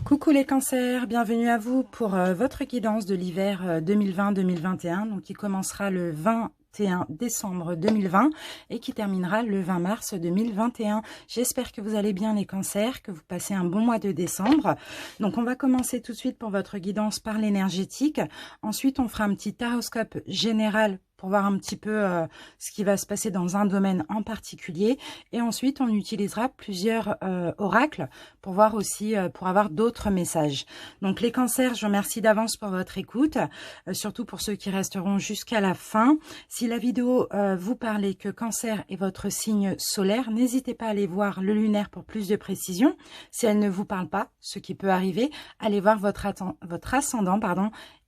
Coucou les cancers, bienvenue à vous pour votre guidance de l'hiver 2020-2021, donc qui commencera le 21 décembre 2020 et qui terminera le 20 mars 2021. J'espère que vous allez bien les cancers, que vous passez un bon mois de décembre. Donc on va commencer tout de suite pour votre guidance par l'énergétique. Ensuite on fera un petit taroscope général pour voir un petit peu ce qui va se passer dans un domaine en particulier. Et ensuite, on utilisera plusieurs oracles pour voir aussi, pour avoir d'autres messages. Donc, les cancers, je vous remercie d'avance pour votre écoute, surtout pour ceux qui resteront jusqu'à la fin. Si la vidéo vous parlait que cancer est votre signe solaire, n'hésitez pas à aller voir le lunaire pour plus de précision. Si elle ne vous parle pas, ce qui peut arriver, allez voir votre ascendant,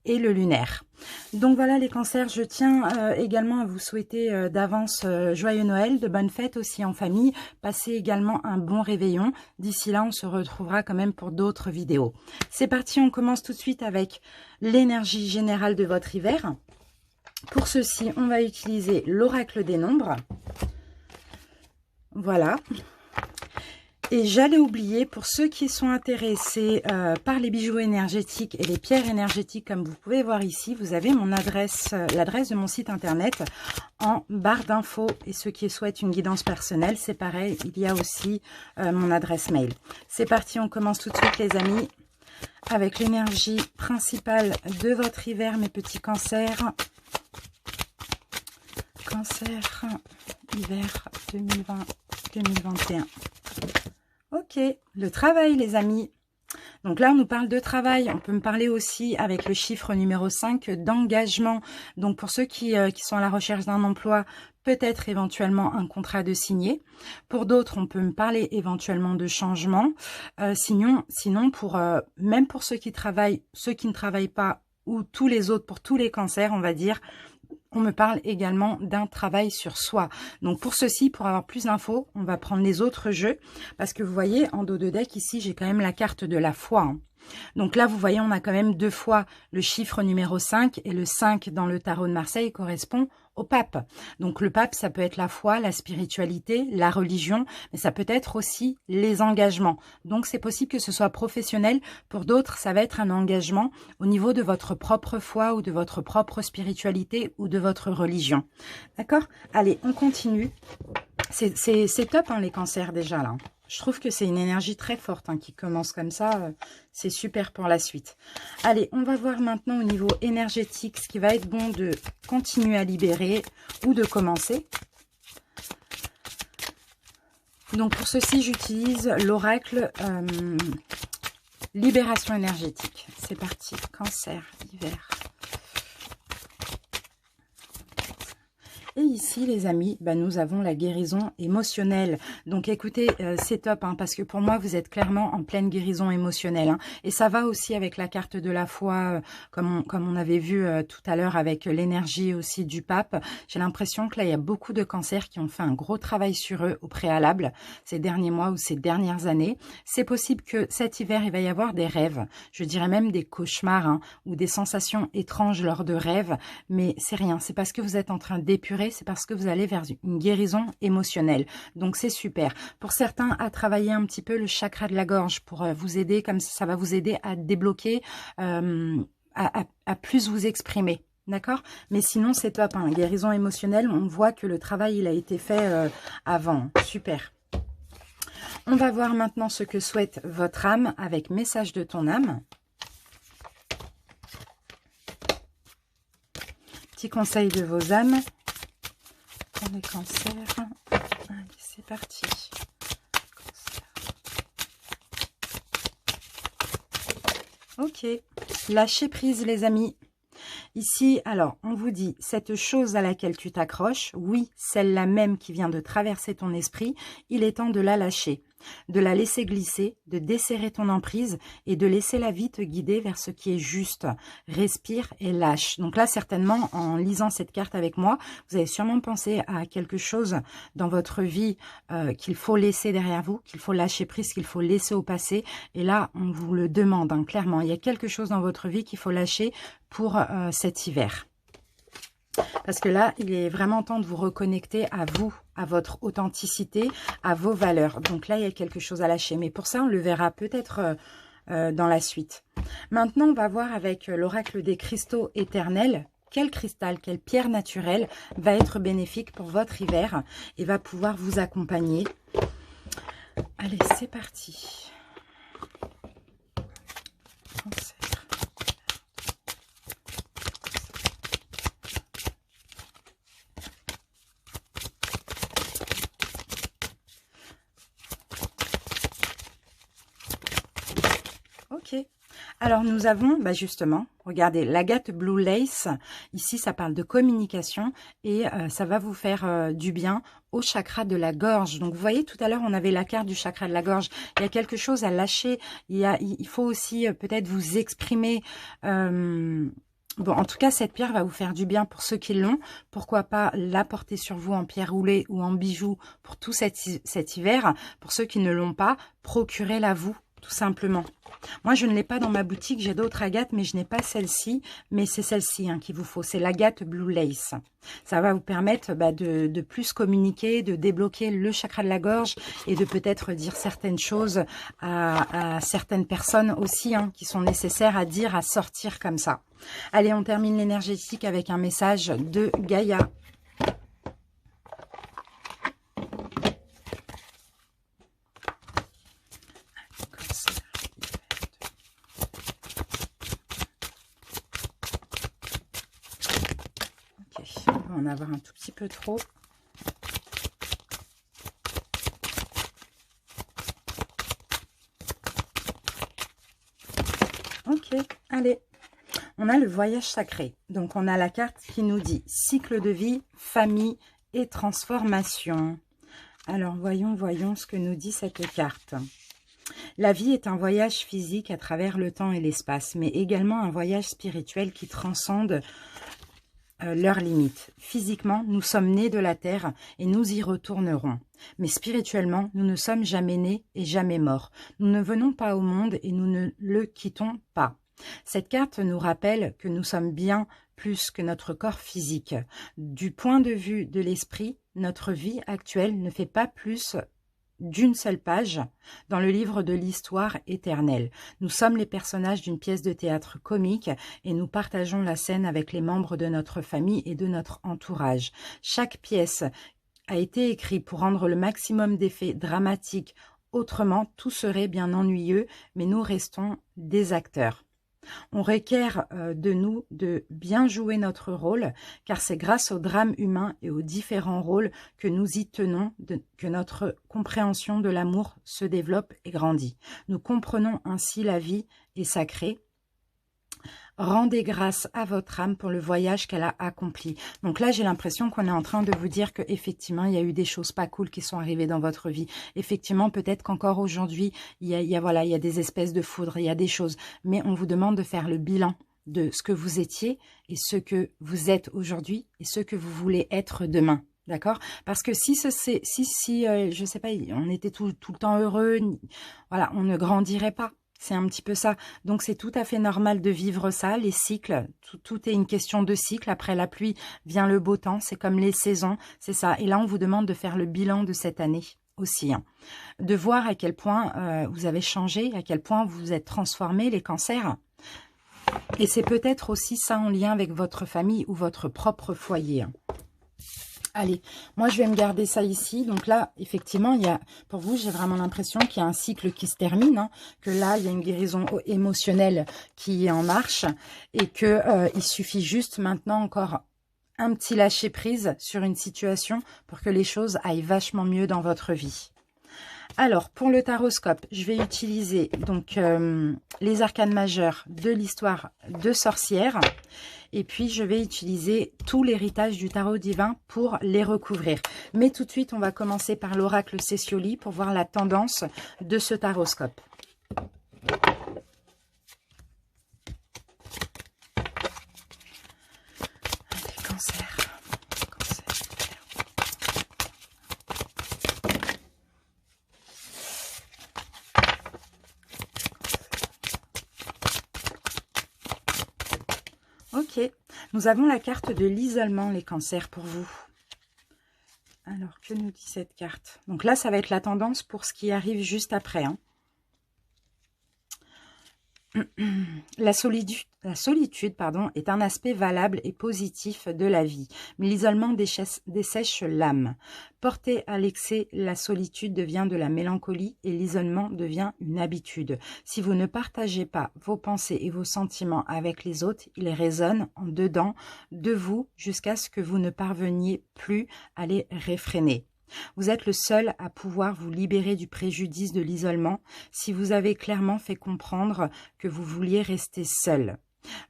et le lunaire. Donc voilà les cancers, je tiens également à vous souhaiter d'avance joyeux Noël, de bonnes fêtes aussi en famille. Passez également un bon réveillon. D'ici là, on se retrouvera quand même pour d'autres vidéos. C'est parti, on commence tout de suite avec l'énergie générale de votre hiver. Pour ceci, on va utiliser l'oracle des nombres. Voilà. Et j'allais oublier, pour ceux qui sont intéressés par les bijoux énergétiques et les pierres énergétiques, comme vous pouvez voir ici, vous avez mon adresse, l'adresse de mon site internet en barre d'infos. Et ceux qui souhaitent une guidance personnelle, c'est pareil, il y a aussi mon adresse mail. C'est parti, on commence tout de suite les amis, avec l'énergie principale de votre hiver, mes petits cancers. Cancer, hiver 2020-2021. Ok, le travail les amis. Donc là, on nous parle de travail. On peut me parler aussi avec le chiffre numéro 5 d'engagement. Donc pour ceux qui sont à la recherche d'un emploi, peut-être éventuellement un contrat de signer. Pour d'autres, on peut me parler éventuellement de changement. Sinon pour, même pour ceux qui ne travaillent pas, ou tous les autres, pour tous les cancers, on va dire, on me parle également d'un travail sur soi. Donc pour ceci, pour avoir plus d'infos, on va prendre les autres jeux. Parce que vous voyez, en dos de deck, ici, j'ai quand même la carte de la foi. Hein. Donc là, vous voyez, on a quand même deux fois le chiffre numéro 5. Et le 5 dans le tarot de Marseille correspond au pape. Donc le pape, ça peut être la foi, la spiritualité, la religion, mais ça peut être aussi les engagements. Donc c'est possible que ce soit professionnel. Pour d'autres, ça va être un engagement au niveau de votre propre foi ou de votre propre spiritualité ou de votre religion. D'accord? Allez, on continue. C'est top hein, les cancers déjà là. Je trouve que c'est une énergie très forte hein, qui commence comme ça. C'est super pour la suite. Allez, on va voir maintenant au niveau énergétique ce qui va être bon de continuer à libérer ou de commencer. Donc pour ceci, j'utilise l'oracle libération énergétique. C'est parti. Cancer, hiver. Et ici, les amis, nous avons la guérison émotionnelle. Donc, écoutez, c'est top, hein, parce que pour moi, vous êtes clairement en pleine guérison émotionnelle. Hein, et ça va aussi avec la carte de la foi, comme on avait vu tout à l'heure avec l'énergie aussi du pape. J'ai l'impression que là, il y a beaucoup de cancers qui ont fait un gros travail sur eux au préalable, ces derniers mois ou ces dernières années. C'est possible que cet hiver, il va y avoir des rêves, je dirais même des cauchemars, hein, ou des sensations étranges lors de rêves. Mais c'est rien, c'est parce que vous êtes en train d'épurer, c'est parce que vous allez vers une guérison émotionnelle. Donc c'est super. Pour certains, à travailler un petit peu le chakra de la gorge pour vous aider, comme ça va vous aider à débloquer, à plus vous exprimer. D'accord? Mais sinon, c'est top. Hein. Guérison émotionnelle, on voit que le travail, il a été fait avant. Super. On va voir maintenant ce que souhaite votre âme avec message de ton âme. Petit conseil de vos âmes. Pour les cancers. Allez, c'est parti. Ok. Lâchez prise, les amis. Ici, alors, on vous dit, cette chose à laquelle tu t'accroches, oui, celle-là même qui vient de traverser ton esprit, il est temps de la lâcher, de la laisser glisser, de desserrer ton emprise et de laisser la vie te guider vers ce qui est juste. Respire et lâche. Donc là, certainement, en lisant cette carte avec moi, vous avez sûrement pensé à quelque chose dans votre vie qu'il faut laisser derrière vous, qu'il faut lâcher prise, qu'il faut laisser au passé. Et là, on vous le demande, hein, clairement. Il y a quelque chose dans votre vie qu'il faut lâcher pour cet hiver. Parce que là, il est vraiment temps de vous reconnecter à vous, à votre authenticité, à vos valeurs. Donc là, il y a quelque chose à lâcher. Mais pour ça, on le verra peut-être dans la suite. Maintenant, on va voir avec l'oracle des cristaux éternels, quel cristal, quelle pierre naturelle va être bénéfique pour votre hiver et va pouvoir vous accompagner. Allez, c'est parti. Cancer. Ok. Alors, nous avons, justement, regardez, l'agate Blue Lace. Ici, ça parle de communication et ça va vous faire du bien au chakra de la gorge. Donc, vous voyez, tout à l'heure, on avait la carte du chakra de la gorge. Il y a quelque chose à lâcher. Il faut aussi peut-être vous exprimer. Bon, en tout cas, cette pierre va vous faire du bien pour ceux qui l'ont. Pourquoi pas la porter sur vous en pierre roulée ou en bijoux pour tout cet hiver. Pour ceux qui ne l'ont pas, procurez-la vous, tout simplement. Moi, je ne l'ai pas dans ma boutique. J'ai d'autres agates, mais je n'ai pas celle-ci. Mais c'est celle-ci qu'il vous faut. C'est l'agate Blue Lace. Ça va vous permettre de plus communiquer, de débloquer le chakra de la gorge et de peut-être dire certaines choses à certaines personnes aussi qui sont nécessaires à dire, à sortir comme ça. Allez, on termine l'énergétique avec un message de Gaïa. On va en avoir un tout petit peu trop. Ok, allez. On a le voyage sacré. Donc, on a la carte qui nous dit cycle de vie, famille et transformation. Alors, voyons ce que nous dit cette carte. La vie est un voyage physique à travers le temps et l'espace, mais également un voyage spirituel qui transcende leurs limites. Physiquement, nous sommes nés de la terre et nous y retournerons. Mais spirituellement, nous ne sommes jamais nés et jamais morts. Nous ne venons pas au monde et nous ne le quittons pas. Cette carte nous rappelle que nous sommes bien plus que notre corps physique. Du point de vue de l'esprit, notre vie actuelle ne fait pas plus d'une seule page dans le livre de l'histoire éternelle. Nous sommes les personnages d'une pièce de théâtre comique et nous partageons la scène avec les membres de notre famille et de notre entourage. Chaque pièce a été écrite pour rendre le maximum d'effets dramatiques. Autrement, tout serait bien ennuyeux, mais nous restons des acteurs. On requiert de nous de bien jouer notre rôle, car c'est grâce au drame humain et aux différents rôles que nous y tenons que notre compréhension de l'amour se développe et grandit. Nous comprenons ainsi la vie est sacrée. Rendez grâce à votre âme pour le voyage qu'elle a accompli. Donc là, j'ai l'impression qu'on est en train de vous dire qu'effectivement, il y a eu des choses pas cool qui sont arrivées dans votre vie. Effectivement, peut-être qu'encore aujourd'hui, il y a des espèces de foudre, il y a des choses. Mais on vous demande de faire le bilan de ce que vous étiez et ce que vous êtes aujourd'hui et ce que vous voulez être demain. D'accord? Parce que si je sais pas, on était tout le temps heureux, voilà, on ne grandirait pas. C'est un petit peu ça. Donc, c'est tout à fait normal de vivre ça, les cycles. Tout est une question de cycle. Après la pluie vient le beau temps. C'est comme les saisons. C'est ça. Et là, on vous demande de faire le bilan de cette année aussi. De voir à quel point vous avez changé, à quel point vous vous êtes transformés, les cancers. Et c'est peut-être aussi ça en lien avec votre famille ou votre propre foyer. Allez, moi je vais me garder ça ici. Donc là, effectivement, pour vous, j'ai vraiment l'impression qu'il y a un cycle qui se termine, que là, il y a une guérison émotionnelle qui est en marche et qu'il suffit juste maintenant encore un petit lâcher-prise sur une situation pour que les choses aillent vachement mieux dans votre vie. Alors, pour le taroscope, je vais utiliser donc les arcanes majeures de l'histoire de sorcière. Et puis, je vais utiliser tout l'héritage du tarot divin pour les recouvrir. Mais tout de suite, on va commencer par l'oracle Cécioli pour voir la tendance de ce taroscope. Allez, cancer. Ok, nous avons la carte de l'isolement, les cancers, pour vous. Alors, que nous dit cette carte? Donc là, ça va être la tendance pour ce qui arrive juste après. La solitude, pardon, est un aspect valable et positif de la vie, mais l'isolement dessèche l'âme. Porté à l'excès, la solitude devient de la mélancolie et l'isolement devient une habitude. Si vous ne partagez pas vos pensées et vos sentiments avec les autres, ils résonnent en dedans de vous jusqu'à ce que vous ne parveniez plus à les réfréner. Vous êtes le seul à pouvoir vous libérer du préjudice de l'isolement si vous avez clairement fait comprendre que vous vouliez rester seul.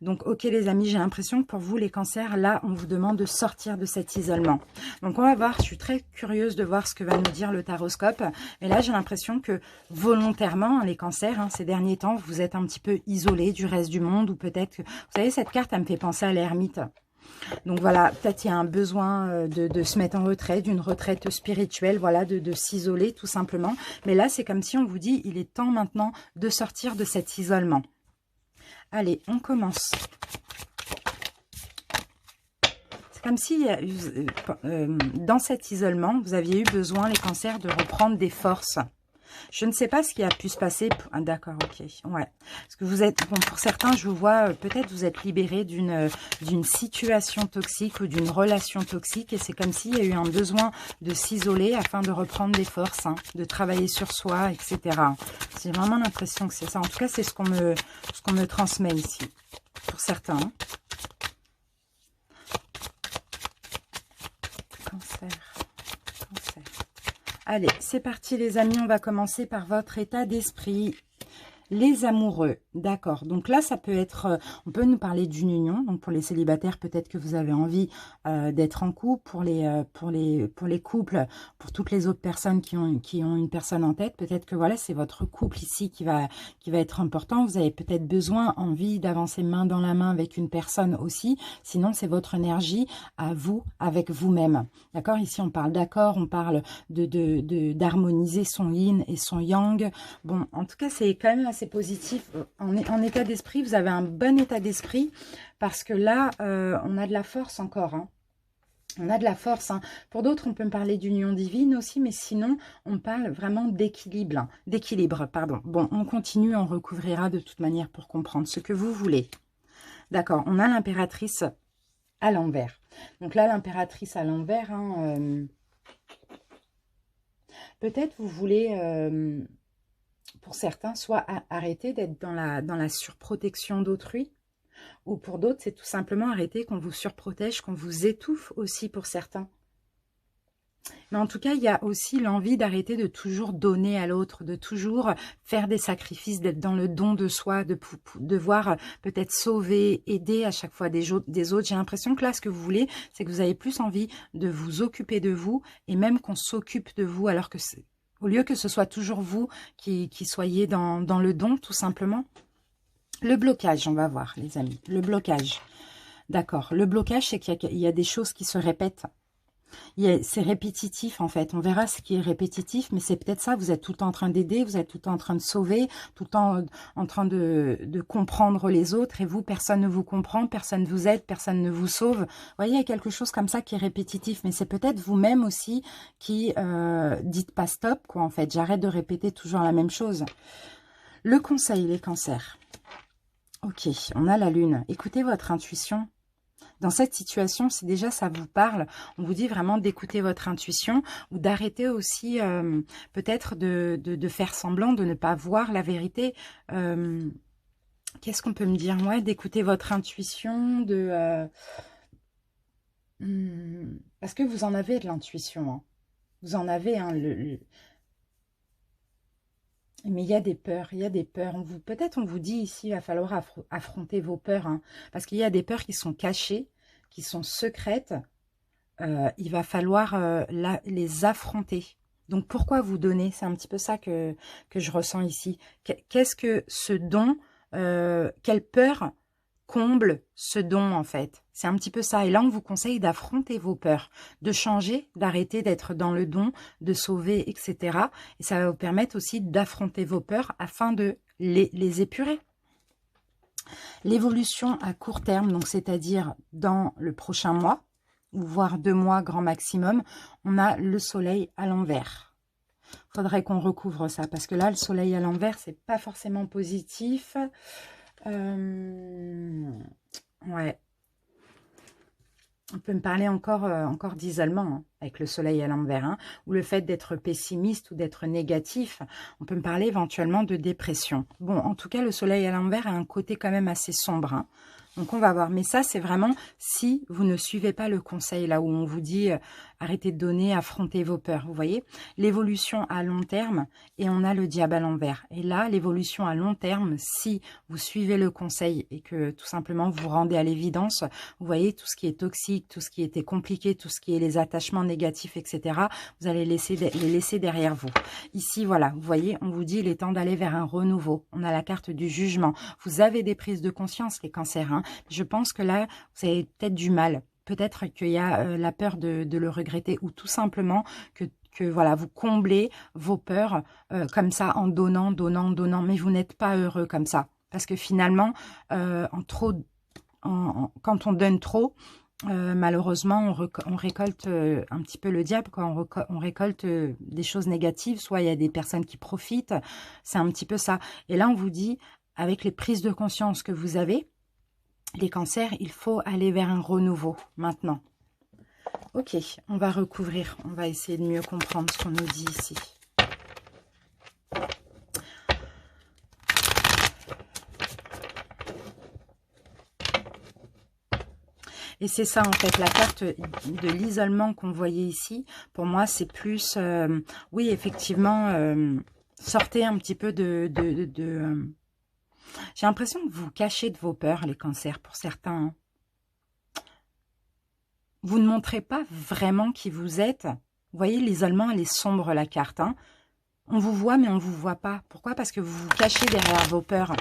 Donc, ok les amis, j'ai l'impression que pour vous, les cancers, là, on vous demande de sortir de cet isolement. Donc, on va voir, je suis très curieuse de voir ce que va nous dire le taroscope. Mais là, j'ai l'impression que volontairement, les cancers, ces derniers temps, vous êtes un petit peu isolés du reste du monde. Ou peut-être, vous savez, cette carte, elle me fait penser à l'ermite. Donc voilà, peut-être il y a un besoin de se mettre en retrait, d'une retraite spirituelle, voilà, de s'isoler tout simplement. Mais là, c'est comme si on vous dit, il est temps maintenant de sortir de cet isolement. Allez, on commence. C'est comme si, dans cet isolement, vous aviez eu besoin, les cancers, de reprendre des forces. Je ne sais pas ce qui a pu se passer. Ah, d'accord, ok. Ouais. Parce que vous êtes, bon, pour certains, je vous vois, peut-être vous êtes libéré d'une situation toxique ou d'une relation toxique. Et c'est comme s'il y a eu un besoin de s'isoler afin de reprendre des forces, de travailler sur soi, etc. J'ai vraiment l'impression que c'est ça. En tout cas, c'est ce qu'on me transmet ici. Pour certains. Cancer. Cancer. Allez, c'est parti les amis, on va commencer par votre état d'esprit. Les amoureux, d'accord. Donc là, ça peut être, on peut nous parler d'une union. Donc pour les célibataires, peut-être que vous avez envie d'être en couple. Pour les couples, pour toutes les autres personnes qui ont une personne en tête, peut-être que voilà, c'est votre couple ici qui va être important. Vous avez peut-être besoin, envie d'avancer main dans la main avec une personne aussi. Sinon, c'est votre énergie à vous, avec vous-même. D'accord. Ici, on parle d'accord, on parle d'harmoniser son yin et son yang. Bon, en tout cas, c'est quand même assez positif. En état d'esprit, vous avez un bon état d'esprit parce que là, on a de la force encore. On a de la force. Pour d'autres, on peut me parler d'union divine aussi, mais sinon, on parle vraiment d'équilibre. Pardon. Bon, on continue, on recouvrira de toute manière pour comprendre ce que vous voulez. D'accord, on a l'impératrice à l'envers. Donc là, l'impératrice à l'envers, peut-être vous voulez... pour certains, soit arrêter d'être dans la surprotection d'autrui, ou pour d'autres, c'est tout simplement arrêter qu'on vous surprotège, qu'on vous étouffe aussi pour certains. Mais en tout cas, il y a aussi l'envie d'arrêter de toujours donner à l'autre, de toujours faire des sacrifices, d'être dans le don de soi, de devoir peut-être sauver, aider à chaque fois des autres. J'ai l'impression que là, ce que vous voulez, c'est que vous avez plus envie de vous occuper de vous et même qu'on s'occupe de vous, alors que c'est... Au lieu que ce soit toujours vous qui soyez dans le don, tout simplement. Le blocage, on va voir, les amis. Le blocage. D'accord. Le blocage, c'est qu'il y a des choses qui se répètent. C'est répétitif, en fait. On verra ce qui est répétitif, mais c'est peut-être ça. Vous êtes tout le temps en train d'aider, vous êtes tout le temps en train de sauver, tout le temps en train de comprendre les autres. Et vous, personne ne vous comprend, personne ne vous aide, personne ne vous sauve. Vous voyez, il y a quelque chose comme ça qui est répétitif. Mais c'est peut-être vous-même aussi qui dites pas stop, quoi, en fait. J'arrête de répéter toujours la même chose. Le conseil, les cancers. Ok, on a la lune. Écoutez votre intuition. Dans cette situation, si déjà ça vous parle, on vous dit vraiment d'écouter votre intuition ou d'arrêter aussi peut-être de faire semblant, de ne pas voir la vérité. Qu'est-ce qu'on peut me dire? Moi, d'écouter votre intuition, parce que vous en avez de l'intuition. Vous en avez, mais il y a des peurs, il y a des peurs. Peut-être on vous dit ici, il va falloir affronter vos peurs. Parce qu'il y a des peurs qui sont cachées, qui sont secrètes. Il va falloir les affronter. Donc pourquoi vous donner? C'est un petit peu ça que je ressens ici. Qu'est-ce que ce don, quelle peur comble ce don en fait? C'est un petit peu ça. Et là, on vous conseille d'affronter vos peurs, de changer, d'arrêter d'être dans le don, de sauver, etc. Et ça va vous permettre aussi d'affronter vos peurs afin de les épurer. L'évolution à court terme, donc c'est-à-dire dans le prochain mois, ou voire 2 mois grand maximum, on a le soleil à l'envers. Il faudrait qu'on recouvre ça, parce que là, le soleil à l'envers, c'est pas forcément positif. Ouais. On peut me parler encore d'isolement, hein, avec le soleil à l'envers, hein, ou le fait d'être pessimiste ou d'être négatif. On peut me parler éventuellement de dépression. Bon, en tout cas, le soleil à l'envers a un côté quand même assez sombre, hein. Donc, on va voir. Mais ça, c'est vraiment si vous ne suivez pas le conseil, là où on vous dit arrêtez de donner, affrontez vos peurs. Vous voyez, l'évolution à long terme, et on a le diable à l'envers. Et là, l'évolution à long terme, si vous suivez le conseil et que tout simplement vous rendez à l'évidence, vous voyez, tout ce qui est toxique, tout ce qui était compliqué, tout ce qui est les attachements négatifs, etc., vous allez les laisser derrière vous. Ici, voilà, vous voyez, on vous dit il est temps d'aller vers un renouveau. On a la carte du jugement. Vous avez des prises de conscience, les cancers, hein. Je pense que là, vous avez peut-être du mal. Peut-être qu'il y a la peur de le regretter ou tout simplement que voilà, vous comblez vos peurs comme ça en donnant, donnant, donnant. Mais vous n'êtes pas heureux comme ça. Parce que finalement, quand on donne trop, malheureusement, on récolte un petit peu le diable. Quand on récolte des choses négatives, soit il y a des personnes qui profitent. C'est un petit peu ça. Et là, on vous dit, avec les prises de conscience que vous avez, les cancers, il faut aller vers un renouveau maintenant. Ok, on va recouvrir. On va essayer de mieux comprendre ce qu'on nous dit ici. Et c'est ça, en fait, la carte de l'isolement qu'on voyait ici, pour moi, c'est plus, oui, effectivement, sortez un petit peu j'ai l'impression que vous cachez de vos peurs, les cancers, pour certains, hein. Vous ne montrez pas vraiment qui vous êtes. Vous voyez, l'isolement, elle est sombre, la carte, hein. On vous voit, mais on ne vous voit pas. Pourquoi? Parce que vous vous cachez derrière vos peurs.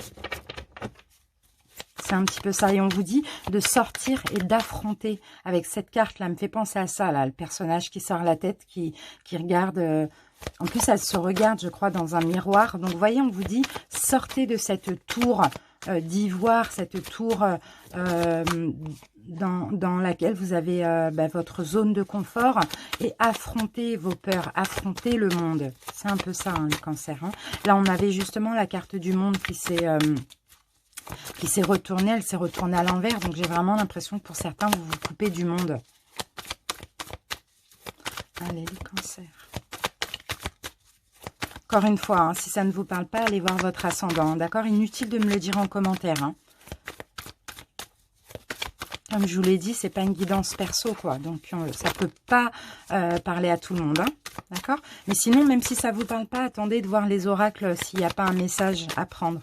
C'est un petit peu ça. Et on vous dit de sortir et d'affronter. Avec cette carte-là, me fait penser à ça, là. Le personnage qui sort la tête, qui regarde. En plus, elle se regarde, je crois, dans un miroir. Donc, vous voyez, on vous dit, sortez de cette tour d'ivoire, cette tour dans laquelle vous avez votre zone de confort et affrontez vos peurs, affrontez le monde. C'est un peu ça, hein, le cancer, hein. Là, on avait justement la carte du monde qui s'est retournée. Elle s'est retournée à l'envers. Donc, j'ai vraiment l'impression que pour certains, vous vous coupez du monde. Allez, les cancers. Encore une fois, hein, si ça ne vous parle pas, allez voir votre ascendant, d'accord? Inutile de me le dire en commentaire, hein. Comme je vous l'ai dit, c'est pas une guidance perso, quoi. Donc, ça peut pas parler à tout le monde, hein, d'accord? Mais sinon, même si ça vous parle pas, attendez de voir les oracles s'il n'y a pas un message à prendre.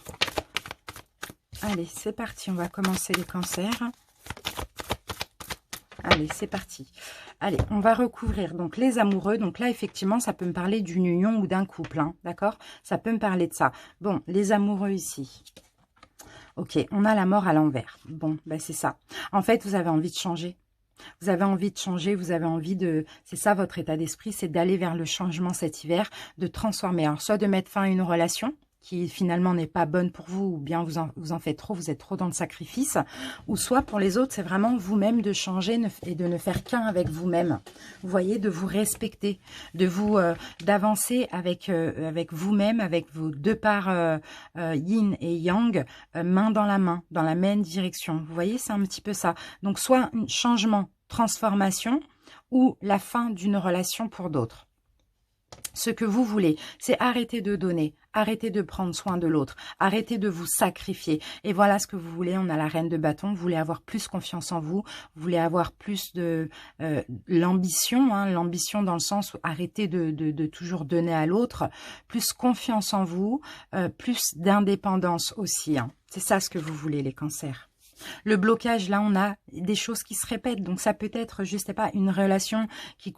Allez, c'est parti. On va commencer les cancers. Allez, c'est parti. Allez, on va recouvrir donc les amoureux. Donc là, effectivement, ça peut me parler d'une union ou d'un couple, hein, d'accord? Ça peut me parler de ça. Bon, les amoureux ici. Ok, on a la mort à l'envers. Bon, ben c'est ça. En fait, vous avez envie de changer. Vous avez envie de changer, vous avez envie de... C'est ça votre état d'esprit, c'est d'aller vers le changement cet hiver, de transformer. Alors, soit de mettre fin à une relation qui finalement n'est pas bonne pour vous, ou bien vous en faites trop, vous êtes trop dans le sacrifice, ou soit pour les autres, c'est vraiment vous-même de changer et de ne faire qu'un avec vous-même. Vous voyez, de vous respecter, de vous d'avancer avec vous-même, avec vos deux parts yin et yang, main dans la même direction. Vous voyez, c'est un petit peu ça. Donc, soit un changement, transformation, ou la fin d'une relation pour d'autres. Ce que vous voulez, c'est arrêter de donner, arrêter de prendre soin de l'autre, arrêter de vous sacrifier. Et voilà ce que vous voulez. On a la reine de bâton. Vous voulez avoir plus confiance en vous. Vous voulez avoir plus de l'ambition, hein, l'ambition dans le sens où arrêter de toujours donner à l'autre, plus confiance en vous, plus d'indépendance aussi, hein. C'est ça ce que vous voulez, les cancers. Le blocage, là, on a des choses qui se répètent. Donc, ça peut être, je sais pas, une relation qui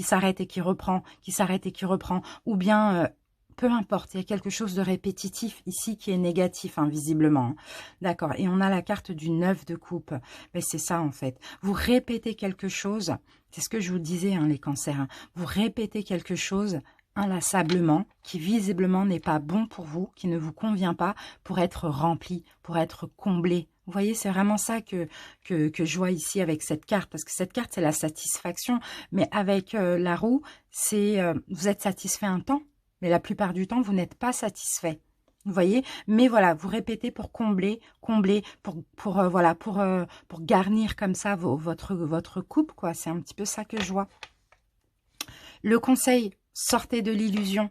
s'arrête et qui reprend, qui s'arrête et qui reprend. Ou bien, peu importe, il y a quelque chose de répétitif ici qui est négatif, hein, visiblement. D'accord. Et on a la carte du 9 de coupe. Mais c'est ça, en fait. Vous répétez quelque chose. C'est ce que je vous disais, hein, les cancers, hein. Vous répétez quelque chose inlassablement, qui visiblement n'est pas bon pour vous, qui ne vous convient pas, pour être rempli, pour être comblé. Vous voyez, c'est vraiment ça que je vois ici avec cette carte, parce que cette carte, c'est la satisfaction, mais avec la roue, c'est vous êtes satisfait un temps, mais la plupart du temps, vous n'êtes pas satisfait. Vous voyez, mais voilà, vous répétez pour combler, voilà, pour garnir comme ça votre coupe, quoi. C'est un petit peu ça que je vois. Le conseil, sortez de l'illusion.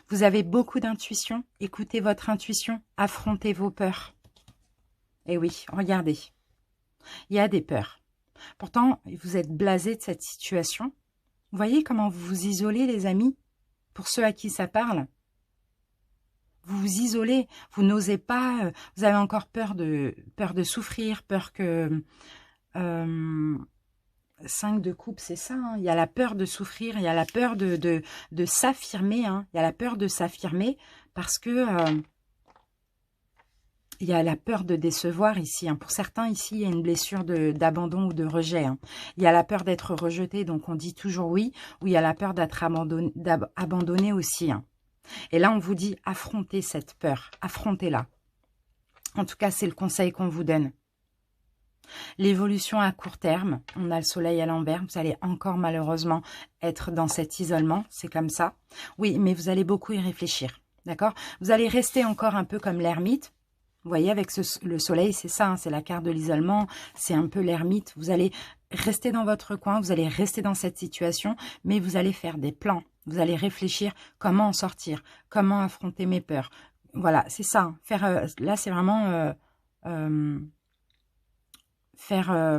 Vous avez beaucoup d'intuition, écoutez votre intuition, affrontez vos peurs. Et oui, regardez, il y a des peurs. Pourtant, vous êtes blasé de cette situation. Vous voyez comment vous vous isolez, les amis, pour ceux à qui ça parle. Vous vous isolez, vous n'osez pas, vous avez encore peur de souffrir, peur que... 5 de coupe, c'est ça, hein. Il y a la peur de souffrir, il y a la peur de s'affirmer, hein. Il y a la peur de s'affirmer parce que il y a la peur de décevoir ici, hein. Pour certains, ici, il y a une blessure d'abandon ou de rejet, hein. Il y a la peur d'être rejeté, donc on dit toujours oui, ou il y a la peur d'être abandonné aussi, hein. Et là, on vous dit, affrontez cette peur, affrontez-la. En tout cas, c'est le conseil qu'on vous donne. L'évolution à court terme, on a le soleil à l'envers, vous allez encore malheureusement être dans cet isolement, c'est comme ça. Oui, mais vous allez beaucoup y réfléchir, d'accord? Vous allez rester encore un peu comme l'ermite. Vous voyez, avec le soleil, c'est ça, hein, c'est la carte de l'isolement, c'est un peu l'ermite. Vous allez rester dans votre coin, vous allez rester dans cette situation, mais vous allez faire des plans. Vous allez réfléchir comment en sortir, comment affronter mes peurs. Voilà, c'est ça. Hein. Faire, là, c'est vraiment faire,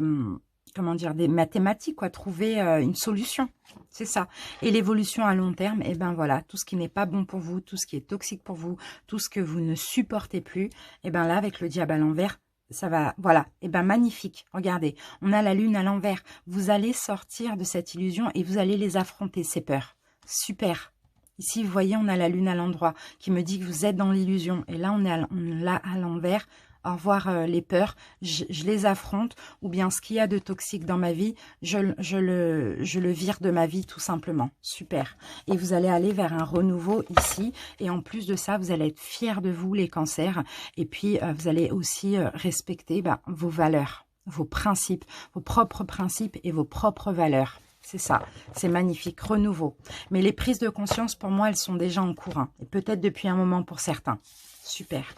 comment dire, des mathématiques, quoi. Trouver une solution. C'est ça. Et l'évolution à long terme, eh ben voilà, tout ce qui n'est pas bon pour vous, tout ce qui est toxique pour vous, tout ce que vous ne supportez plus, eh ben là, avec le diable à l'envers, ça va, voilà, eh ben magnifique. Regardez, on a la lune à l'envers. Vous allez sortir de cette illusion et vous allez les affronter, ces peurs. Super. Ici, vous voyez, on a la lune à l'endroit qui me dit que vous êtes dans l'illusion. Et là, on l'a à l'envers. Au revoir les peurs, je les affronte. Ou bien ce qu'il y a de toxique dans ma vie, je le vire de ma vie tout simplement. Super. Et vous allez aller vers un renouveau ici. Et en plus de ça, vous allez être fiers de vous, les cancers. Et puis, vous allez aussi respecter vos valeurs, vos principes, vos propres principes et vos propres valeurs. C'est ça, c'est magnifique, renouveau. Mais les prises de conscience, pour moi, elles sont déjà en cours. Hein, et peut-être depuis un moment pour certains. Super.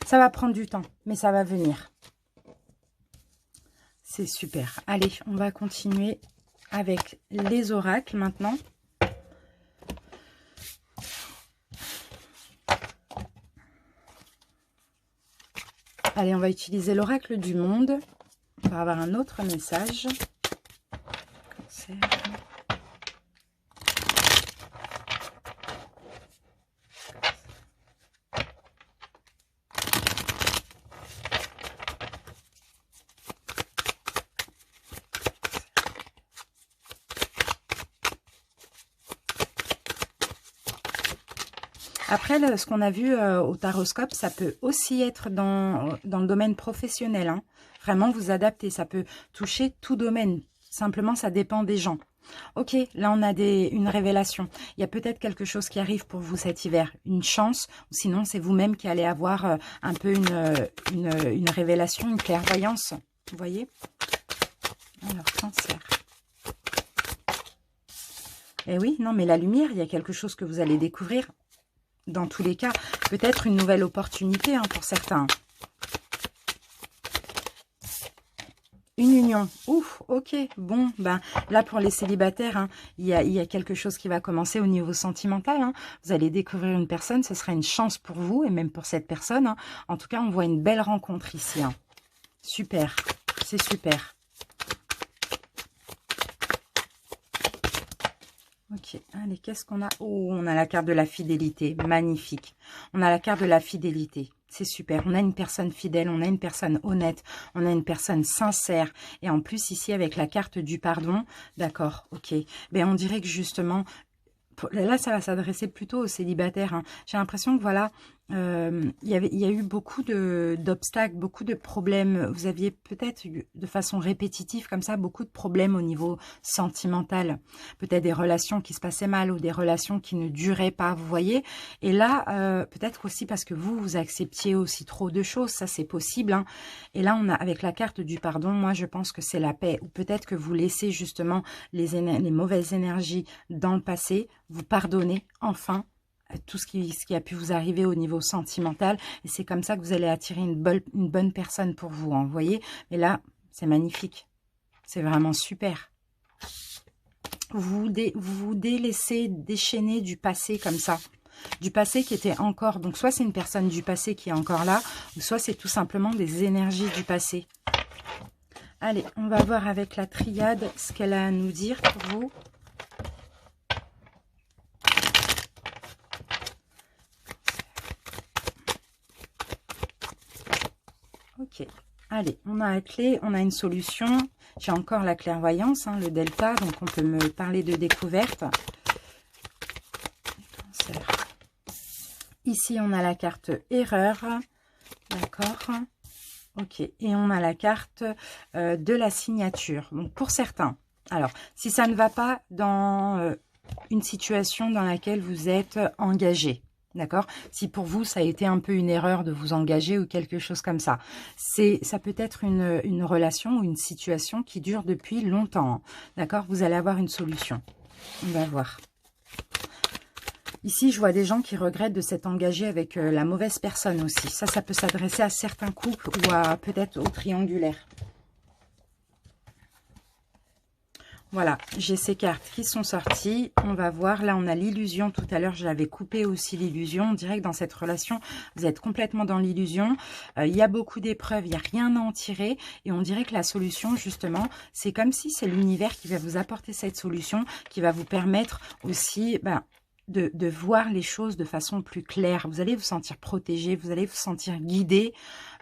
Ça va prendre du temps, mais ça va venir. C'est super. Allez, on va continuer avec les oracles maintenant. Allez, on va utiliser l'oracle du monde pour avoir un autre message. Cancer. Après, ce qu'on a vu au taroscope, ça peut aussi être dans le domaine professionnel. Hein. Vraiment, vous adaptez. Ça peut toucher tout domaine. Simplement, ça dépend des gens. Ok, là, on a une révélation. Il y a peut-être quelque chose qui arrive pour vous cet hiver. Une chance, ou sinon, c'est vous-même qui allez avoir un peu une révélation, une clairvoyance. Vous voyez? Alors, cancer. Eh oui, non, mais la lumière, il y a quelque chose que vous allez découvrir. Dans tous les cas, peut-être une nouvelle opportunité hein, pour certains. Une union. Ouf, ok. Bon, ben là pour les célibataires, hein, il y a quelque chose qui va commencer au niveau sentimental. Hein. Vous allez découvrir une personne, ce sera une chance pour vous et même pour cette personne. Hein. En tout cas, on voit une belle rencontre ici. Hein. Super, c'est super. Ok, allez, qu'est-ce qu'on a? Oh, on a la carte de la fidélité, magnifique. On a la carte de la fidélité, c'est super. On a une personne fidèle, on a une personne honnête, on a une personne sincère. Et en plus, ici, avec la carte du pardon, d'accord, ok. Ben, on dirait que justement, là, ça va s'adresser plutôt aux célibataires. Hein. J'ai l'impression que voilà, il y a eu beaucoup d'obstacles, beaucoup de problèmes. Vous aviez peut-être de façon répétitive comme ça beaucoup de problèmes au niveau sentimental. Peut-être des relations qui se passaient mal ou des relations qui ne duraient pas, vous voyez. Et là, peut-être aussi parce que vous acceptiez aussi trop de choses, ça c'est possible. Hein. Et là, on a avec la carte du pardon, moi je pense que c'est la paix. Ou peut-être que vous laissez justement les mauvaises énergies dans le passé, vous pardonnez enfin. tout ce qui a pu vous arriver au niveau sentimental. Et c'est comme ça que vous allez attirer une bonne personne pour vous, hein, vous voyez. Et là, c'est magnifique. C'est vraiment super. Vous vous délaissez, déchaîner du passé comme ça. Du passé qui était encore... Donc, soit c'est une personne du passé qui est encore là, ou soit c'est tout simplement des énergies du passé. Allez, on va voir avec la triade ce qu'elle a à nous dire pour vous. Ok. Allez, on a la clé, on a une solution. J'ai encore la clairvoyance, hein, le delta, donc on peut me parler de découverte. Ici, on a la carte erreur. D'accord. Ok. Et on a la carte de la signature. Donc, pour certains. Alors, si ça ne va pas dans une situation dans laquelle vous êtes engagé. D'accord? Si pour vous, ça a été un peu une erreur de vous engager ou quelque chose comme ça. Ça peut être une relation ou une situation qui dure depuis longtemps. D'accord? Vous allez avoir une solution. On va voir. Ici, je vois des gens qui regrettent de s'être engagés avec la mauvaise personne aussi. Ça peut s'adresser à certains couples ou à peut-être au triangulaire. Voilà, j'ai ces cartes qui sont sorties. On va voir. Là, on a l'illusion. Tout à l'heure, je l'avais coupé aussi l'illusion. On dirait que dans cette relation, vous êtes complètement dans l'illusion. Il y a beaucoup d'épreuves, il n'y a rien à en tirer. Et on dirait que la solution, justement, c'est comme si c'est l'univers qui va vous apporter cette solution, qui va vous permettre aussi... de voir les choses de façon plus claire. Vous allez vous sentir protégé, vous allez vous sentir guidé.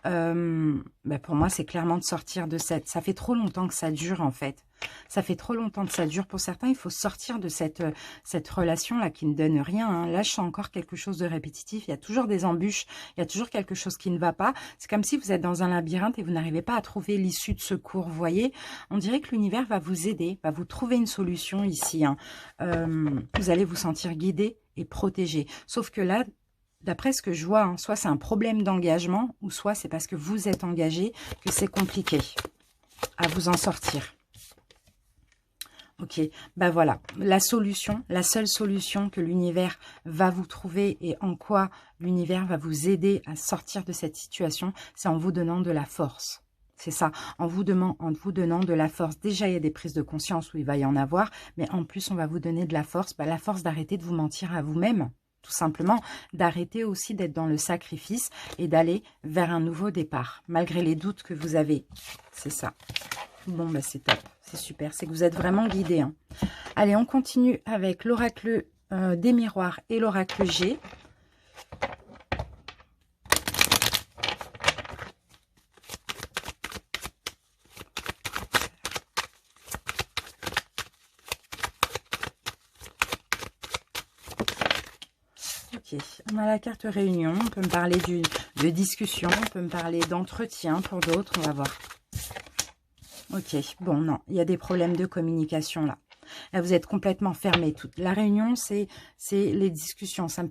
Pour moi, c'est clairement de sortir de cette... Ça fait trop longtemps que ça dure, en fait. Ça fait trop longtemps que ça dure. Pour certains, il faut sortir de cette relation-là qui ne donne rien. Hein. Là, je sens encore quelque chose de répétitif. Il y a toujours des embûches. Il y a toujours quelque chose qui ne va pas. C'est comme si vous êtes dans un labyrinthe et vous n'arrivez pas à trouver l'issue de secours. Vous voyez, on dirait que l'univers va vous aider, va vous trouver une solution ici. Hein. Vous allez vous sentir guidé et protégé. Sauf que là, d'après ce que je vois, hein, soit c'est un problème d'engagement, ou soit c'est parce que vous êtes engagé que c'est compliqué à vous en sortir. Ok, voilà, la solution, la seule solution que l'univers va vous trouver et en quoi l'univers va vous aider à sortir de cette situation, c'est en vous donnant de la force. C'est ça, en vous donnant de la force. Déjà, il y a des prises de conscience où il va y en avoir, mais en plus, on va vous donner de la force d'arrêter de vous mentir à vous-même. Tout simplement, d'arrêter aussi d'être dans le sacrifice et d'aller vers un nouveau départ, malgré les doutes que vous avez. C'est ça. Bon, c'est top, c'est super, c'est que vous êtes vraiment guidé. Hein. Allez, on continue avec l'oracle des miroirs et l'oracle G. Ok, on a la carte réunion, on peut me parler de discussion, on peut me parler d'entretien pour d'autres, on va voir. Ok, bon, non, il y a des problèmes de communication là. Là, vous êtes complètement fermé. La réunion, c'est les discussions. Ça me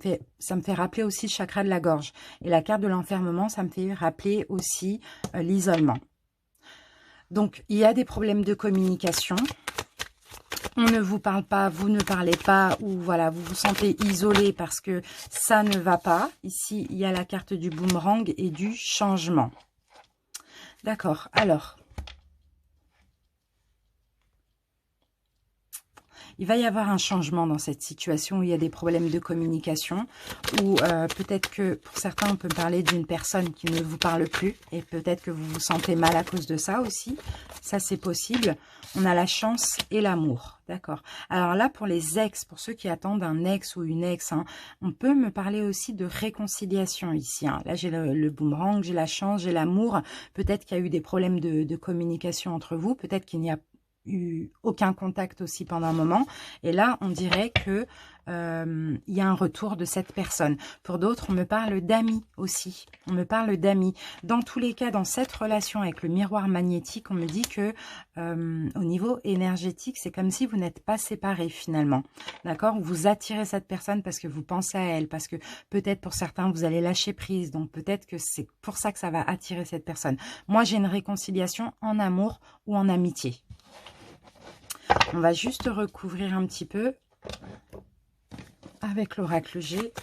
fait rappeler aussi le chakra de la gorge. Et la carte de l'enfermement, ça me fait rappeler aussi l'isolement. Donc, il y a des problèmes de communication. On ne vous parle pas, vous ne parlez pas, ou voilà, vous vous sentez isolé parce que ça ne va pas. Ici, il y a la carte du boomerang et du changement. D'accord, alors... Il va y avoir un changement dans cette situation où il y a des problèmes de communication, ou peut-être que pour certains, on peut parler d'une personne qui ne vous parle plus, et peut-être que vous vous sentez mal à cause de ça aussi. Ça, c'est possible. On a la chance et l'amour, d'accord. Alors là, pour les ex, pour ceux qui attendent un ex ou une ex, hein, on peut me parler aussi de réconciliation ici. Hein. Là, j'ai le boomerang, j'ai la chance, j'ai l'amour. Peut-être qu'il y a eu des problèmes de communication entre vous, peut-être qu'il n'y a eu aucun contact aussi pendant un moment, et là on dirait que il y a un retour de cette personne. Pour d'autres, on me parle d'amis aussi, on me parle d'amis. Dans tous les cas, dans cette relation avec le miroir magnétique, on me dit que au niveau énergétique, c'est comme si vous n'êtes pas séparés finalement, d'accord. Vous attirez cette personne parce que vous pensez à elle, parce que peut-être pour certains vous allez lâcher prise, donc peut-être que c'est pour ça que ça va attirer cette personne. Moi, j'ai une réconciliation en amour ou en amitié. On va juste recouvrir un petit peu. avec l'oracle G.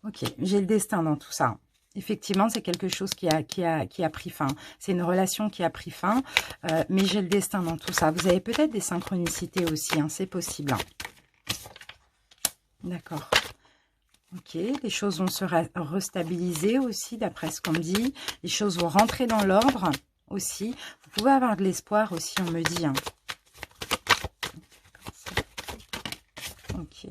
Ok, j'ai le destin dans tout ça. Effectivement, c'est quelque chose qui a pris fin. C'est une relation qui a pris fin, mais j'ai le destin dans tout ça. Vous avez peut-être des synchronicités aussi, hein, c'est possible. Hein. D'accord. Ok, les choses vont se restabiliser aussi, d'après ce qu'on me dit. Les choses vont rentrer dans l'ordre aussi. Vous pouvez avoir de l'espoir aussi, on me dit. Hein. Ok.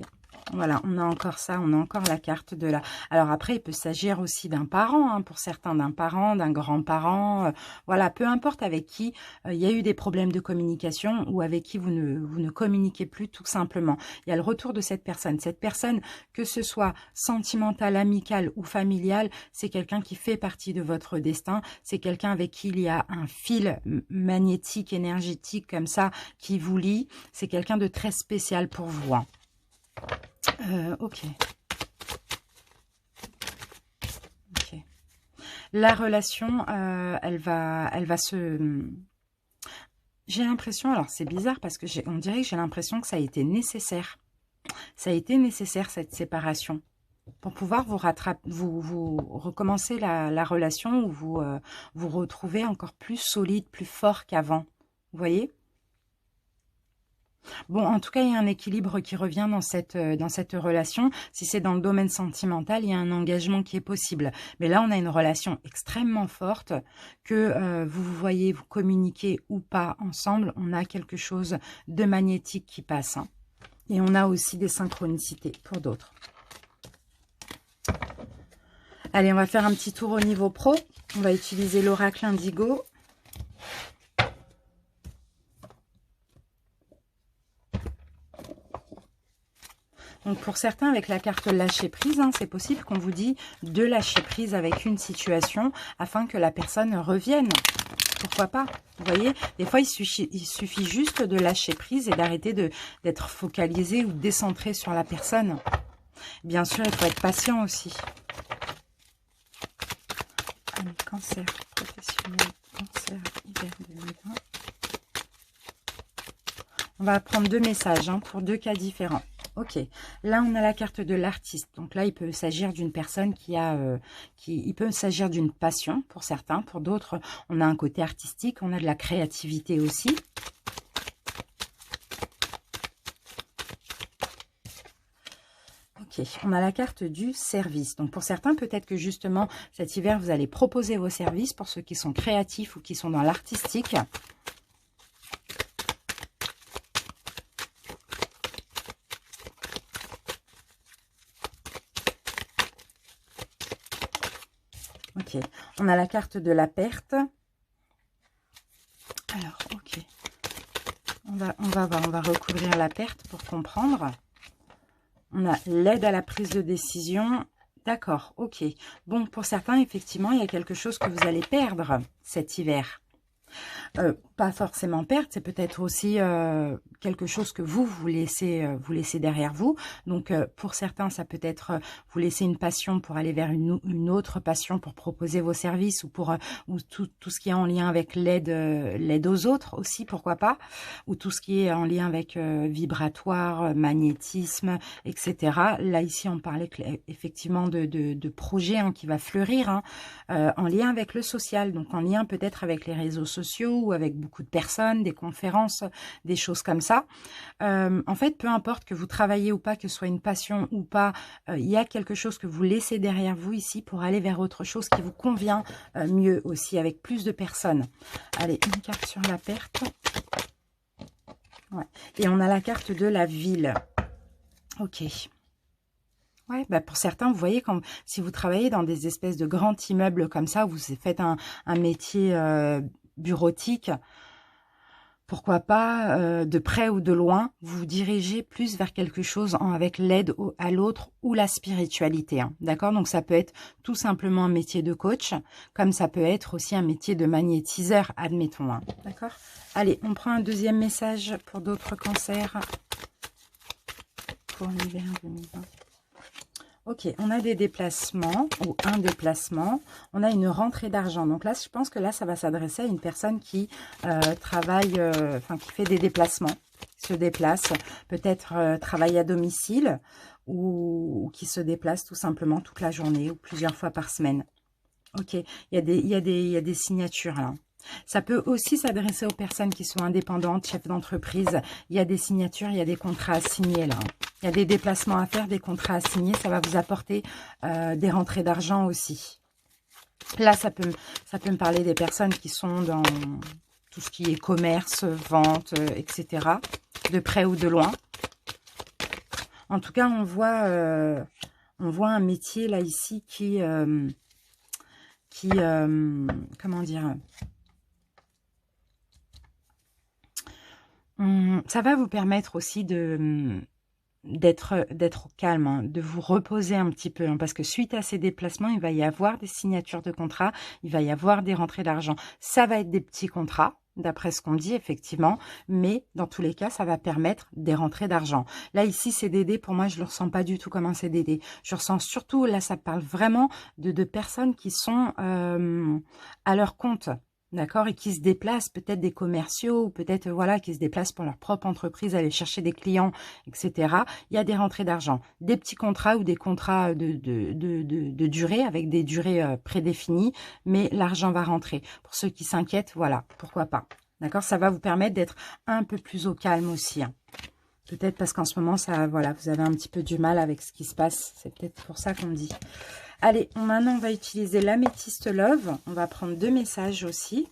Voilà, on a encore ça, on a encore la carte de la... Alors après, il peut s'agir aussi d'un parent, hein, pour certains, d'un parent, d'un grand-parent. Voilà, peu importe avec qui il y a eu des problèmes de communication ou avec qui vous ne communiquez plus tout simplement. Il y a le retour de cette personne. Cette personne, que ce soit sentimentale, amicale ou familiale, c'est quelqu'un qui fait partie de votre destin. C'est quelqu'un avec qui il y a un fil magnétique, énergétique comme ça qui vous lie. C'est quelqu'un de très spécial pour vous. Hein. Ok. La relation, elle va se... J'ai l'impression, alors c'est bizarre parce que on dirait que j'ai l'impression que ça a été nécessaire. Ça a été nécessaire cette séparation pour pouvoir vous rattraper, vous recommencer la relation ou vous retrouver encore plus solide, plus fort qu'avant. Vous voyez ? Bon, en tout cas, il y a un équilibre qui revient dans cette relation. Si c'est dans le domaine sentimental, il y a un engagement qui est possible. Mais là, on a une relation extrêmement forte que vous voyez, vous communiquez ou pas ensemble. On a quelque chose de magnétique qui passe. Hein. Et on a aussi des synchronicités pour d'autres. Allez, on va faire un petit tour au niveau pro. On va utiliser l'oracle indigo. Donc pour certains, avec la carte lâcher prise, hein, c'est possible qu'on vous dit de lâcher prise avec une situation afin que la personne revienne. Pourquoi pas? Vous voyez, des fois, il suffit juste de lâcher prise et d'arrêter d'être focalisé ou décentré sur la personne. Bien sûr, il faut être patient aussi. Allez, cancer professionnel, cancer, hiver 2020. On va prendre deux messages hein, pour deux cas différents. Ok, là on a la carte de l'artiste. Donc là, il peut s'agir d'une personne il peut s'agir d'une passion pour certains. Pour d'autres, on a un côté artistique, on a de la créativité aussi. Ok, on a la carte du service. Donc pour certains, peut-être que justement cet hiver, vous allez proposer vos services pour ceux qui sont créatifs ou qui sont dans l'artistique. Ok, on a la carte de la perte. Alors, ok. On va recouvrir la perte pour comprendre. On a l'aide à la prise de décision. D'accord, ok. Bon, pour certains, effectivement, il y a quelque chose que vous allez perdre cet hiver. Pas forcément perdre, c'est peut-être aussi quelque chose que vous laissez derrière vous. Donc pour certains, ça peut être vous laisser une passion pour aller vers une autre passion pour proposer vos services ou pour ou tout ce qui est en lien avec l'aide aux autres aussi, pourquoi pas, ou tout ce qui est en lien avec vibratoire, magnétisme, etc. Là ici, on parlait effectivement de projets hein, qui va fleurir hein, en lien avec le social, donc en lien peut-être avec les réseaux sociaux ou avec beaucoup de personnes, des conférences, des choses comme ça. En fait, peu importe que vous travaillez ou pas, que ce soit une passion ou pas, il y a quelque chose que vous laissez derrière vous ici pour aller vers autre chose qui vous convient mieux aussi, avec plus de personnes. Allez, une carte sur la perte. Ouais. Et on a la carte de la ville. Ok. Ouais, bah pour certains, vous voyez, si vous travaillez dans des espèces de grands immeubles comme ça, vous faites un métier bureautique, pourquoi pas, de près ou de loin, vous vous dirigez plus vers quelque chose avec l'aide à l'autre ou la spiritualité. Hein, d'accord? Donc ça peut être tout simplement un métier de coach, comme ça peut être aussi un métier de magnétiseur, admettons. Hein, d'accord? Allez, on prend un deuxième message pour d'autres cancers. Pour l'hiver 2020. Ok, on a des déplacements ou un déplacement. On a une rentrée d'argent. Donc là, je pense que là, ça va s'adresser à une personne qui travaille, enfin qui fait des déplacements, qui se déplace, peut-être travaille à domicile ou qui se déplace tout simplement toute la journée ou plusieurs fois par semaine. Ok, il y a des signatures là. Ça peut aussi s'adresser aux personnes qui sont indépendantes, chefs d'entreprise. Il y a des signatures, il y a des contrats à signer là. Il y a des déplacements à faire, des contrats à signer. Ça va vous apporter des rentrées d'argent aussi. Là, ça peut me parler des personnes qui sont dans tout ce qui est commerce, vente, etc. De près ou de loin. En tout cas, on voit un métier là ici qui comment dire, ça va vous permettre aussi d'être au calme, hein, de vous reposer un petit peu, hein, parce que suite à ces déplacements, il va y avoir des signatures de contrats, il va y avoir des rentrées d'argent. Ça va être des petits contrats, d'après ce qu'on dit, effectivement, mais dans tous les cas, ça va permettre des rentrées d'argent. Là, ici, CDD, pour moi, je ne le ressens pas du tout comme un CDD. Je ressens surtout, là, ça parle vraiment de personnes qui sont à leur compte. D'accord, et qui se déplacent, peut-être des commerciaux, ou peut-être, voilà, qui se déplacent pour leur propre entreprise, aller chercher des clients, etc. Il y a des rentrées d'argent, des petits contrats ou des contrats de durée, avec des durées prédéfinies, mais l'argent va rentrer. Pour ceux qui s'inquiètent, voilà, pourquoi pas. D'accord, ça va vous permettre d'être un peu plus au calme aussi, hein. Peut-être parce qu'en ce moment, ça, voilà, vous avez un petit peu du mal avec ce qui se passe. C'est peut-être pour ça qu'on me dit. Allez, maintenant, on va utiliser l'améthyste Love. On va prendre 2 messages aussi.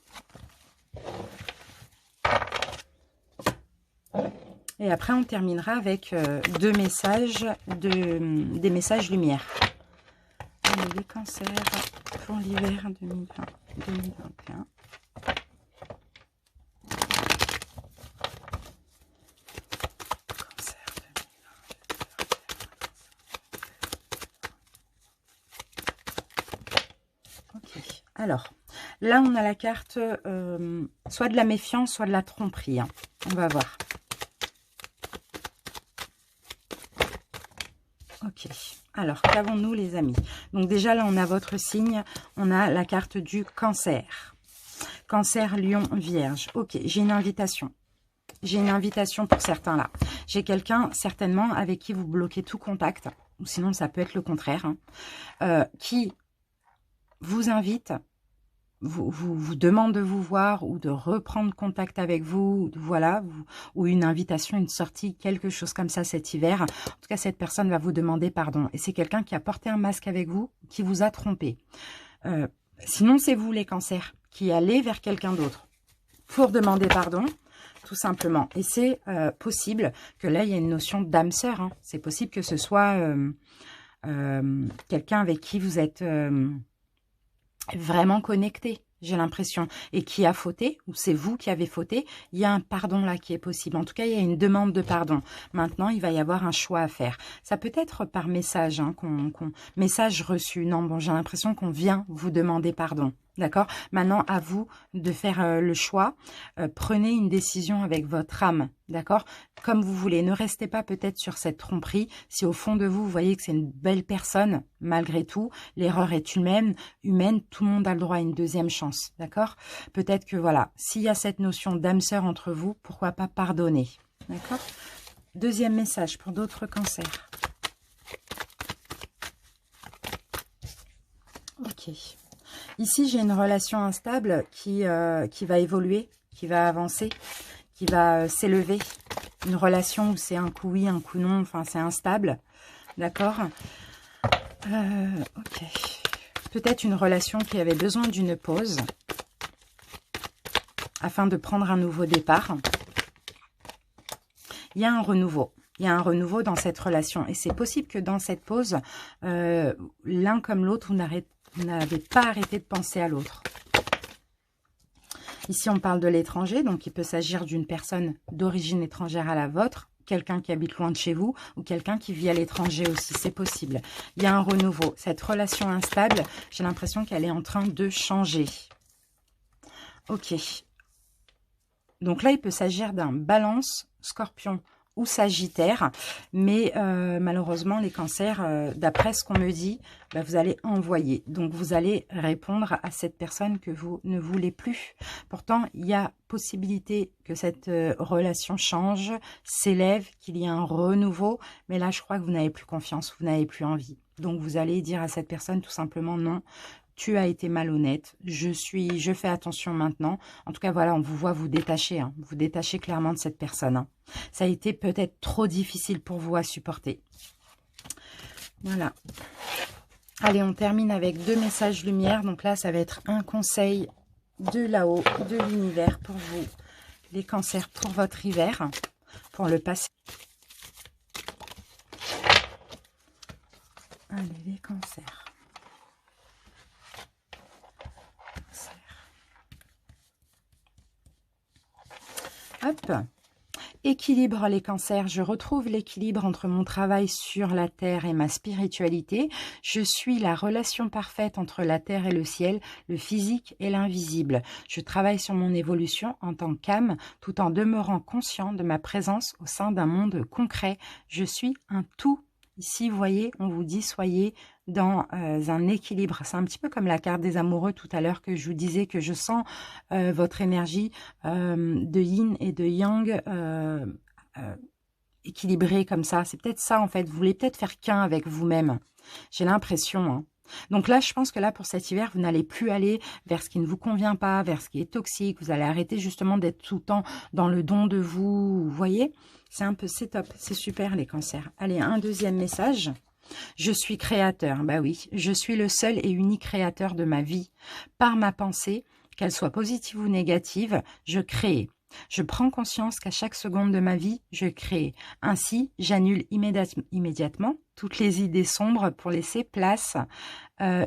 Et après, on terminera avec 2 messages, des messages lumière. Allez, les cancers pour l'hiver 2020-2021. Alors, là, on a la carte soit de la méfiance, soit de la tromperie, hein. On va voir. Ok. Alors, qu'avons-nous, les amis? Donc, déjà, là, on a votre signe. On a la carte du cancer. Cancer, lion, vierge. Ok, j'ai une invitation. J'ai une invitation pour certains, là. J'ai quelqu'un, certainement, avec qui vous bloquez tout contact. Ou sinon, ça peut être le contraire, hein, qui vous invite, vous demande de vous voir ou de reprendre contact avec vous, voilà, ou une invitation, une sortie, quelque chose comme ça cet hiver. En tout cas, cette personne va vous demander pardon. Et c'est quelqu'un qui a porté un masque avec vous, qui vous a trompé. Sinon, c'est vous, les cancers, qui allez vers quelqu'un d'autre pour demander pardon, tout simplement. Et c'est possible que là, il y a une notion d'âme sœur, hein. C'est possible que ce soit quelqu'un avec qui vous êtes vraiment connecté, j'ai l'impression, et qui a fauté, ou c'est vous qui avez fauté. Il y a un pardon là qui est possible. En tout cas, il y a une demande de pardon. Maintenant, il va y avoir un choix à faire. Ça peut être par message, hein, message reçu. Non, bon, j'ai l'impression qu'on vient vous demander pardon. D'accord? Maintenant, à vous de faire le choix. Prenez une décision avec votre âme. D'accord? Comme vous voulez. Ne restez pas peut-être sur cette tromperie. Si au fond de vous, vous voyez que c'est une belle personne, malgré tout, l'erreur est humaine. Tout le monde a le droit à une deuxième chance. D'accord? Peut-être que, voilà, s'il y a cette notion d'âme sœur entre vous, pourquoi pas pardonner? D'accord? Deuxième message pour d'autres cancers. Ok. Ici, j'ai une relation instable qui va évoluer, qui va avancer, qui va s'élever. Une relation où c'est un coup oui, un coup non, enfin c'est instable. D'accord? Ok. Peut-être une relation qui avait besoin d'une pause afin de prendre un nouveau départ. Il y a un renouveau. Il y a un renouveau dans cette relation. Et c'est possible que dans cette pause, l'un comme l'autre, vous n'avez pas arrêté de penser à l'autre. Ici, on parle de l'étranger, donc il peut s'agir d'une personne d'origine étrangère à la vôtre, quelqu'un qui habite loin de chez vous, ou quelqu'un qui vit à l'étranger aussi, c'est possible. Il y a un renouveau. Cette relation instable, j'ai l'impression qu'elle est en train de changer. Ok. Donc là, il peut s'agir d'un balance, scorpion ou Sagittaire. Mais malheureusement, les cancers, d'après ce qu'on me dit, bah, vous allez envoyer. Donc, vous allez répondre à cette personne que vous ne voulez plus. Pourtant, il y a possibilité que cette relation change, s'élève, qu'il y ait un renouveau. Mais là, je crois que vous n'avez plus confiance, vous n'avez plus envie. Donc, vous allez dire à cette personne tout simplement non. Tu as été malhonnête, je fais attention maintenant. En tout cas, voilà, on vous voit vous détacher, hein, vous détachez clairement de cette personne. Hein. Ça a été peut-être trop difficile pour vous à supporter. Voilà. Allez, on termine avec 2 messages lumière. Donc là, ça va être un conseil de là-haut, de l'univers pour vous, les cancers, pour votre hiver, pour le passé. Allez, les cancers. Hop, équilibre les cancers. Je retrouve l'équilibre entre mon travail sur la terre et ma spiritualité. Je suis la relation parfaite entre la terre et le ciel, le physique et l'invisible. Je travaille sur mon évolution en tant qu'âme, tout en demeurant conscient de ma présence au sein d'un monde concret. Je suis un tout. Ici, vous voyez, on vous dit, soyez dans un équilibre. C'est un petit peu comme la carte des amoureux tout à l'heure que je vous disais que je sens votre énergie de yin et de yang équilibrée comme ça. C'est peut-être ça en fait. Vous voulez peut-être faire qu'un avec vous-même. J'ai l'impression. Hein. Donc là, je pense que là, pour cet hiver, vous n'allez plus aller vers ce qui ne vous convient pas, vers ce qui est toxique. Vous allez arrêter justement d'être tout le temps dans le don de vous. Vous voyez ? C'est top, c'est super les cancers. Allez, un deuxième message. Je suis créateur, bah oui, je suis le seul et unique créateur de ma vie. Par ma pensée, qu'elle soit positive ou négative, je crée. Je prends conscience qu'à chaque seconde de ma vie, je crée. Ainsi, j'annule immédiatement toutes les idées sombres pour laisser place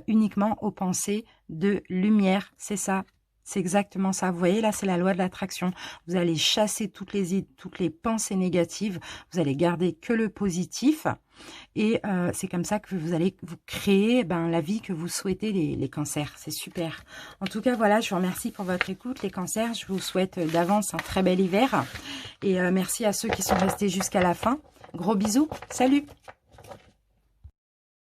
uniquement aux pensées de lumière. C'est ça. C'est exactement ça. Vous voyez, là, c'est la loi de l'attraction. Vous allez chasser toutes les pensées négatives. Vous allez garder que le positif. Et c'est comme ça que vous allez vous créer la vie que vous souhaitez, les cancers. C'est super. En tout cas, voilà, je vous remercie pour votre écoute, les cancers. Je vous souhaite d'avance un très bel hiver. Et merci à ceux qui sont restés jusqu'à la fin. Gros bisous. Salut!